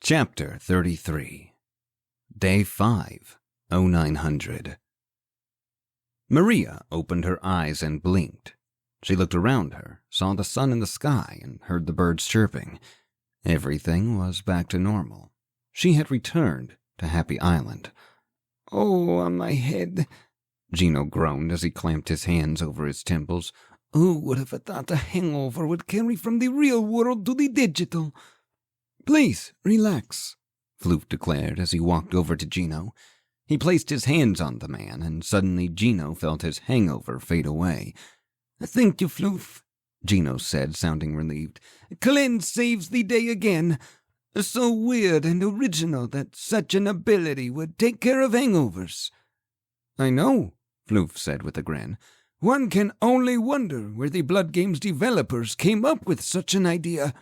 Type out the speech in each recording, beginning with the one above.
Chapter 33. Day 5, 0900. Maria opened her eyes and blinked. She looked around her, saw the sun in the sky, and heard the birds chirping. Everything was back to normal. She had returned to Happy Island. "Oh, my head," Gino groaned as he clamped his hands over his temples. "Who would have thought a hangover would carry from the real world to the digital?" "Please, relax," Floof declared as he walked over to Gino. He placed his hands on the man, and suddenly Gino felt his hangover fade away. "Thank you, Floof," Gino said, sounding relieved. "Cleanse saves the day again. So weird and original that such an ability would take care of hangovers." "I know," Floof said with a grin. "One can only wonder where the Bloodgames developers came up with such an idea."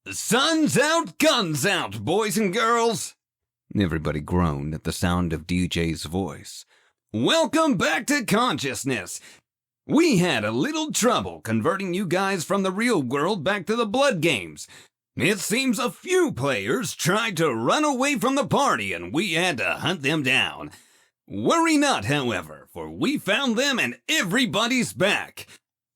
"Sun's out, guns out, boys and girls!" Everybody groaned at the sound of DJ's voice. "Welcome back to consciousness. We had a little trouble converting you guys from the real world back to the Bloodgames. It seems a few players tried to run away from the party and we had to hunt them down. Worry not, however, for we found them and everybody's back.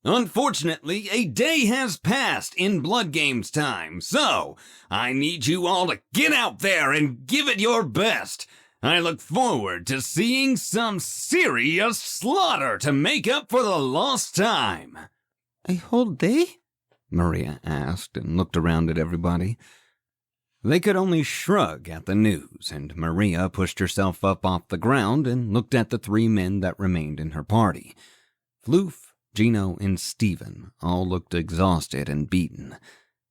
Unfortunately, a day has passed in Bloodgames time, so I need you all to get out there and give it your best. I look forward to seeing some serious slaughter to make up for the lost time." "A whole day?" Maria asked and looked around at everybody. They could only shrug at the news, and Maria pushed herself up off the ground and looked at the three men that remained in her party. Floof, Gino, and Steven all looked exhausted and beaten.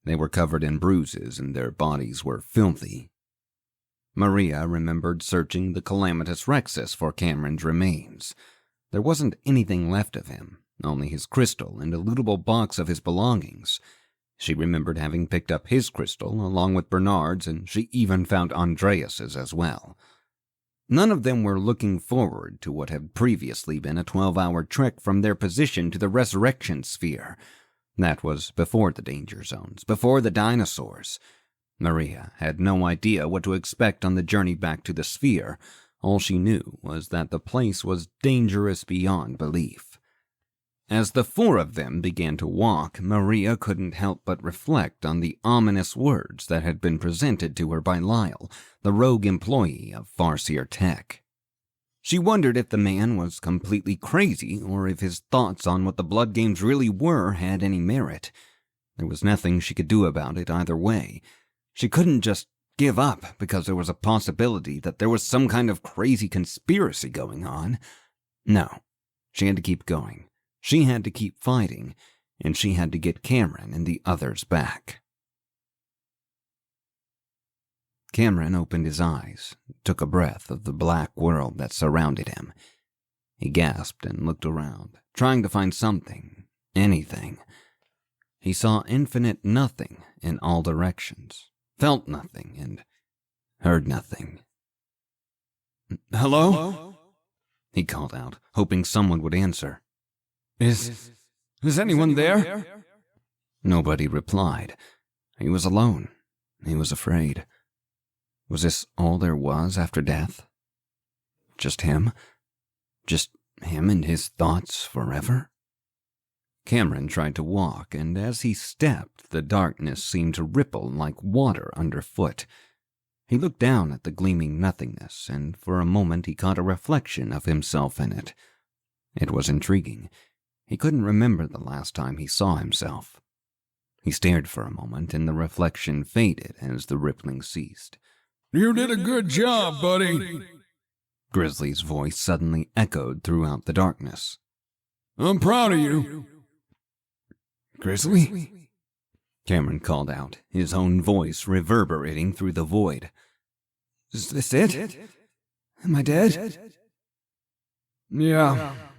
They were covered in bruises and their bodies were filthy. Maria remembered searching the Calamitous Rexus for Cameron's remains. There wasn't anything left of him, only his crystal and a lootable box of his belongings. She remembered having picked up his crystal along with Bernard's, and she even found Andreas's as well. None of them were looking forward to what had previously been a 12-hour trek from their position to the Resurrection Sphere. That was before the danger zones, before the dinosaurs. Maria had no idea what to expect on the journey back to the sphere. All she knew was that the place was dangerous beyond belief. As the four of them began to walk, Maria couldn't help but reflect on the ominous words that had been presented to her by Lyle, the rogue employee of Farseer Tech. She wondered if the man was completely crazy or if his thoughts on what the Bloodgames really were had any merit. There was nothing she could do about it either way. She couldn't just give up because there was a possibility that there was some kind of crazy conspiracy going on. No, she had to keep going. She had to keep fighting, and she had to get Cameron and the others back. Cameron opened his eyes, took a breath of the black world that surrounded him. He gasped and looked around, trying to find something, anything. He saw infinite nothing in all directions, felt nothing, and heard nothing. "Hello?" He called out, hoping someone would answer. Is anyone there?" Nobody replied. He was alone. He was afraid. Was this all there was after death? Just him? Just him and his thoughts forever? Cameron tried to walk, and as he stepped, the darkness seemed to ripple like water underfoot. He looked down at the gleaming nothingness, and for a moment he caught a reflection of himself in it. It was intriguing. He couldn't remember the last time he saw himself. He stared for a moment, and the reflection faded as the rippling ceased. "You did a good job, buddy," Grizzly's voice suddenly echoed throughout the darkness. "I'm proud of you." "Grizzly?" Cameron called out, his own voice reverberating through the void. "Is this it? Am I dead?" "Yeah,"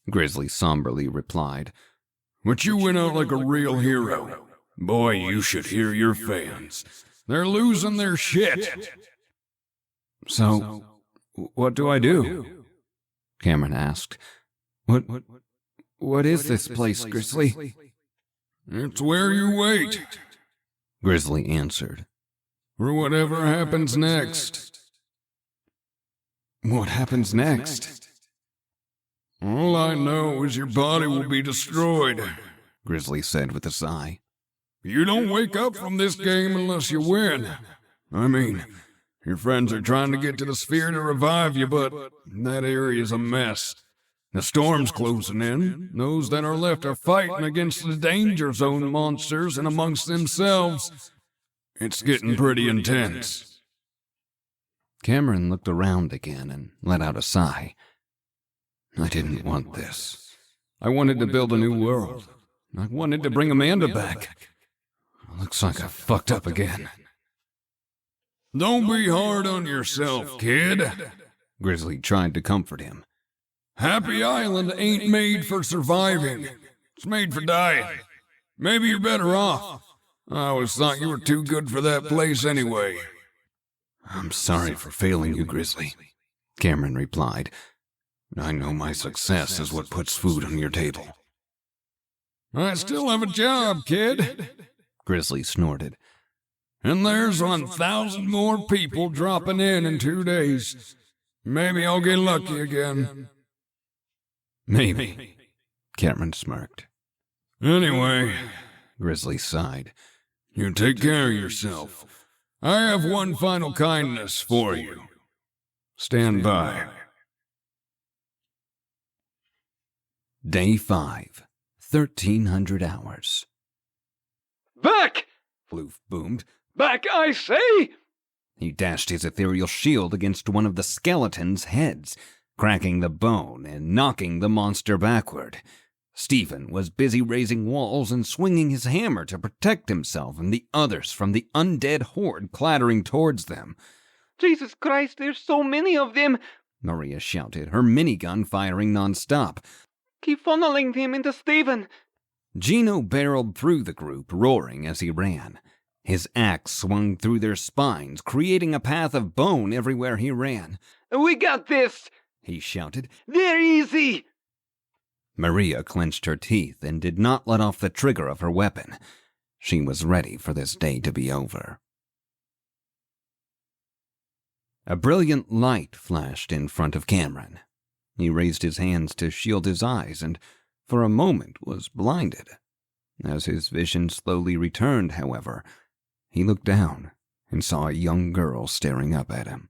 Grizzly somberly replied. "But you went out like a real hero. Boy, you should hear your fans. They're losing their shit." "So, what do I do?" Cameron asked. What is this place, Grizzly?" "It's where you wait." Grizzly answered. For whatever happens next. What happens next? All I know is your body will be destroyed. Grizzly said with a sigh. You don't wake up from this game unless you win. I mean, your friends are trying to get to the sphere to revive you, but that area's a mess. The storm's closing in. Those that are left are fighting against the danger zone monsters and amongst themselves. It's getting pretty intense. Cameron looked around again and let out a sigh. I didn't want this. I wanted to build a new world. I wanted to bring Amanda back. Looks like I fucked up again. Don't be hard on yourself, kid. Grizzly tried to comfort him. Happy Island ain't made for surviving. It's made for dying. Maybe you're better off. I always thought you were too good for that place anyway. I'm sorry for failing you, Grizzly, Cameron replied. I know my success is what puts food on your table. I still have a job, kid. Grizzly snorted. And there's 1,000 more people dropping in 2 days. Maybe I'll get lucky again. Maybe, Cameron smirked. Anyway, Grizzly sighed. You take care of yourself. I have one final kindness for you. Stand by. Day 5, 1,300 hours. Back! Floof boomed. Back, I say! He dashed his ethereal shield against one of the skeleton's heads, cracking the bone and knocking the monster backward. Stephen was busy raising walls and swinging his hammer to protect himself and the others from the undead horde clattering towards them. Jesus Christ, there's so many of them! Maria shouted, her minigun firing nonstop. Keep funneling them into Stephen! Gino barreled through the group, roaring as he ran. His axe swung through their spines, creating a path of bone everywhere he ran. We got this! He shouted. They're easy! Maria clenched her teeth and did not let off the trigger of her weapon. She was ready for this day to be over. A brilliant light flashed in front of Cameron. He raised his hands to shield his eyes and, for a moment, was blinded. As his vision slowly returned, however, he looked down and saw a young girl staring up at him.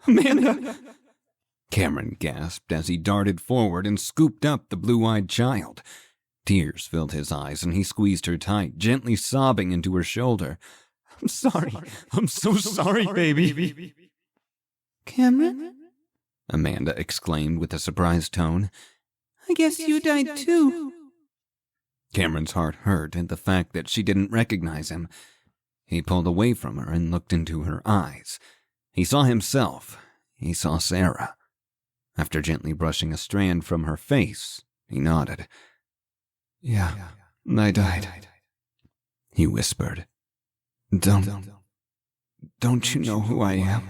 Amanda! Cameron gasped as he darted forward and scooped up the blue-eyed child. Tears filled his eyes and he squeezed her tight, gently sobbing into her shoulder. I'm sorry. I'm so sorry, baby. Cameron? Amanda exclaimed with a surprised tone. I guess you died too. Cameron's heart hurt at the fact that she didn't recognize him. He pulled away from her and looked into her eyes. He saw himself. He saw Sarah. After gently brushing a strand from her face, he nodded. Yeah, I died. He whispered. Don't you know who I am?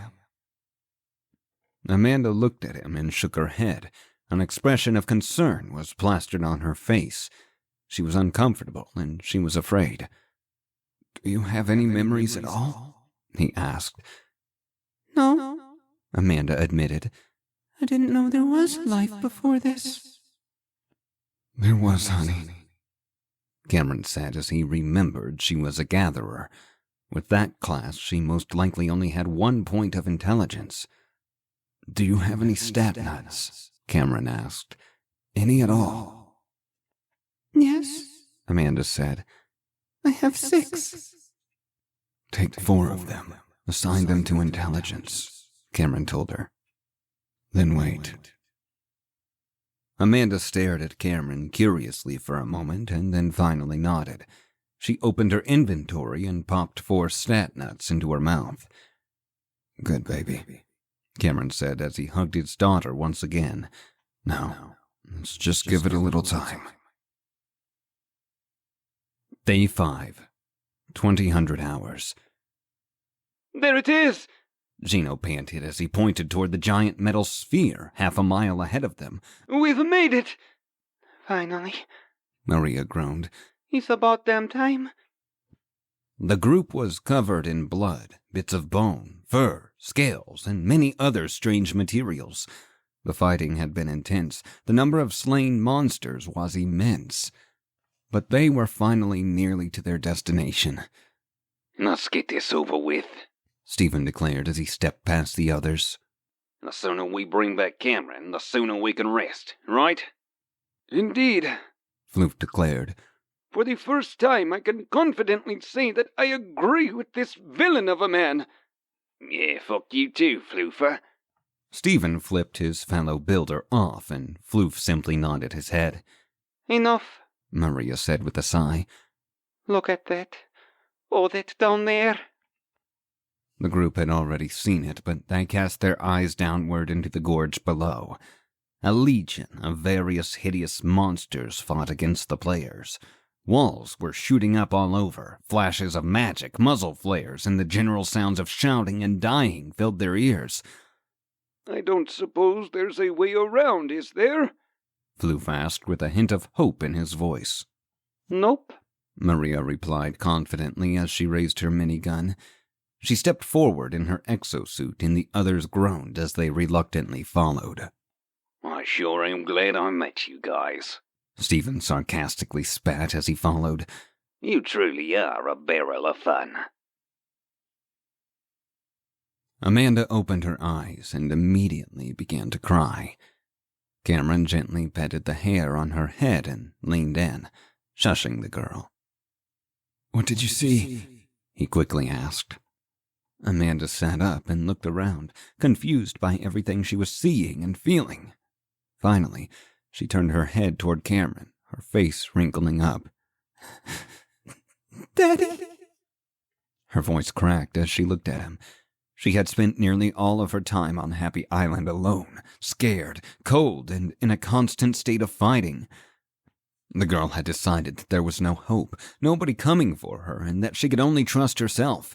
Amanda looked at him and shook her head. An expression of concern was plastered on her face. She was uncomfortable and she was afraid. Do you have any memories at all? He asked. No, Amanda admitted. I didn't know there was life before this. There was, honey, Cameron said as he remembered she was a gatherer. With that class, she most likely only had 1 point of intelligence. Do you have any stat nuts? Cameron asked. Any at all? Yes, Amanda said. I have 6. Take 4 of them. Assign them to intelligence, Cameron told her. Then wait. Amanda stared at Cameron curiously for a moment and then finally nodded. She opened her inventory and popped 4 stat nuts into her mouth. Good baby, Cameron said as he hugged his daughter once again. Now, let's just give it a little time. Day 5, 2,000 hours. There it is! Gino panted as he pointed toward the giant metal sphere 1/2 mile ahead of them. We've made it! Finally. Maria groaned. It's about damn time. The group was covered in blood, bits of bone, fur, scales, and many other strange materials. The fighting had been intense. The number of slain monsters was immense. But they were finally nearly to their destination. Let's get this over with, Stephen declared as he stepped past the others. The sooner we bring back Cameron, the sooner we can rest, right? Indeed, Floof declared. For the first time I can confidently say that I agree with this villain of a man. Yeah, fuck you too, Floofer. Stephen flipped his fellow builder off, and Floof simply nodded his head. Enough, Maria said with a sigh. Look at that. Oh, that down there. The group had already seen it, but they cast their eyes downward into the gorge below. A legion of various hideous monsters fought against the players. Walls were shooting up all over, flashes of magic, muzzle flares, and the general sounds of shouting and dying filled their ears. I don't suppose there's a way around, is there? Floof asked with a hint of hope in his voice. Nope, Maria replied confidently as she raised her minigun. She stepped forward in her exosuit, and the others groaned as they reluctantly followed. I sure am glad I met you guys. Stephen sarcastically spat as he followed. You truly are a barrel of fun. Amanda opened her eyes and immediately began to cry. Cameron gently petted the hair on her head and leaned in, shushing the girl. What did you see? He quickly asked. Amanda sat up and looked around, confused by everything she was seeing and feeling. Finally, she turned her head toward Cameron, her face wrinkling up. Daddy! Her voice cracked as she looked at him. She had spent nearly all of her time on Happy Island alone, scared, cold, and in a constant state of fighting. The girl had decided that there was no hope, nobody coming for her, and that she could only trust herself.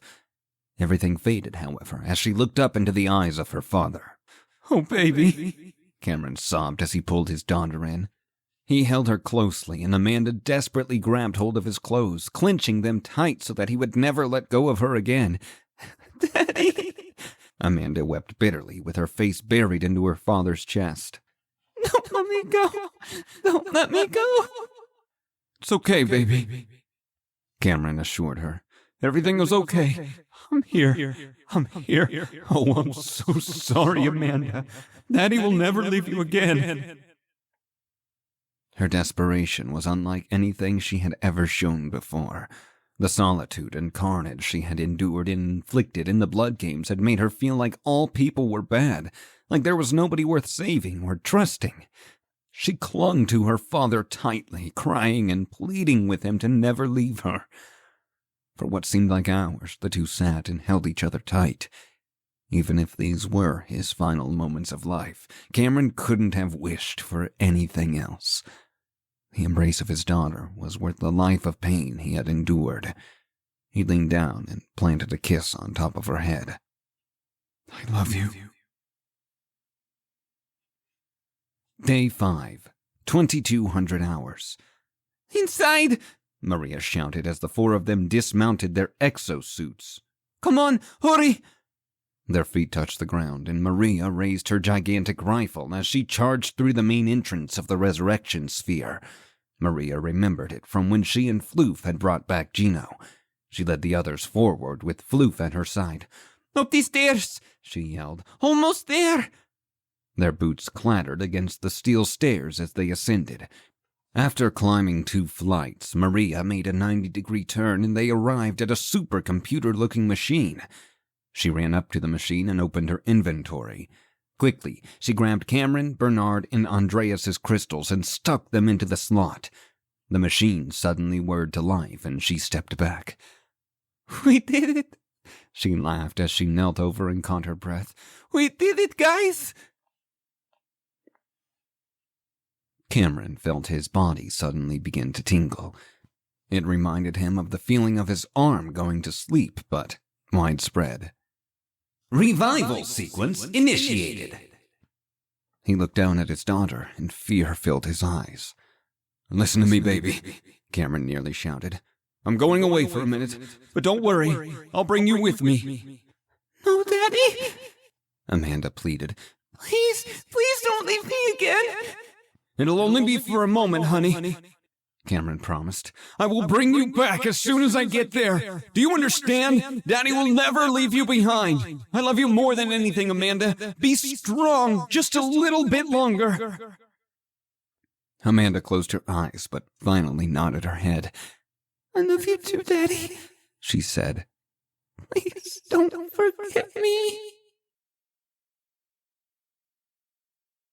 Everything faded, however, as she looked up into the eyes of her father. Oh, baby! Cameron sobbed as he pulled his daughter in. He held her closely, and Amanda desperately grabbed hold of his clothes, clenching them tight so that he would never let go of her again. Daddy! Amanda wept bitterly, with her face buried into her father's chest. Don't let me go! Don't let me go! It's okay, baby, Cameron assured her. Everything is okay. I'm here. I'm here. Oh, I'm so sorry, Amanda. Daddy will never leave you again. Her desperation was unlike anything she had ever shown before. The solitude and carnage she had endured and inflicted in the Bloodgames had made her feel like all people were bad, like there was nobody worth saving or trusting. She clung to her father tightly, crying and pleading with him to never leave her. For what seemed like hours, the two sat and held each other tight. Even if these were his final moments of life, Cameron couldn't have wished for anything else. The embrace of his daughter was worth the life of pain he had endured. He leaned down and planted a kiss on top of her head. I love you. Day 5, 2,200 hours. Inside! Maria shouted as the four of them dismounted their exosuits. Come on, hurry! Their feet touched the ground, and Maria raised her gigantic rifle as she charged through the main entrance of the resurrection sphere. Maria remembered it from when she and Floof had brought back Gino. She led the others forward with Floof at her side. Up the stairs, she yelled. Almost there! Their boots clattered against the steel stairs as they ascended. After climbing 2 flights, Maria made a 90-degree turn and they arrived at a supercomputer-looking machine. She ran up to the machine and opened her inventory. Quickly, she grabbed Cameron, Bernard, and Andreas's crystals and stuck them into the slot. The machine suddenly whirred to life and she stepped back. We did it! She laughed as she knelt over and caught her breath. We did it, guys! Cameron felt his body suddenly begin to tingle. It reminded him of the feeling of his arm going to sleep, but widespread. Revival sequence initiated. He looked down at his daughter, and fear filled his eyes. "Listen to me, baby," Cameron nearly shouted. I'm going away for a minute, but don't worry. I'll bring you with me. No, Daddy. Amanda pleaded. Please don't leave me again. It'll only be for a moment, honey, Cameron promised. I will bring you back as soon as I get there. Do you understand? Daddy will never leave you behind. I love you more than anything, Amanda. Be strong just a little bit longer. Amanda closed her eyes, but finally nodded her head. I love you too, Daddy, She said. Please don't forget me.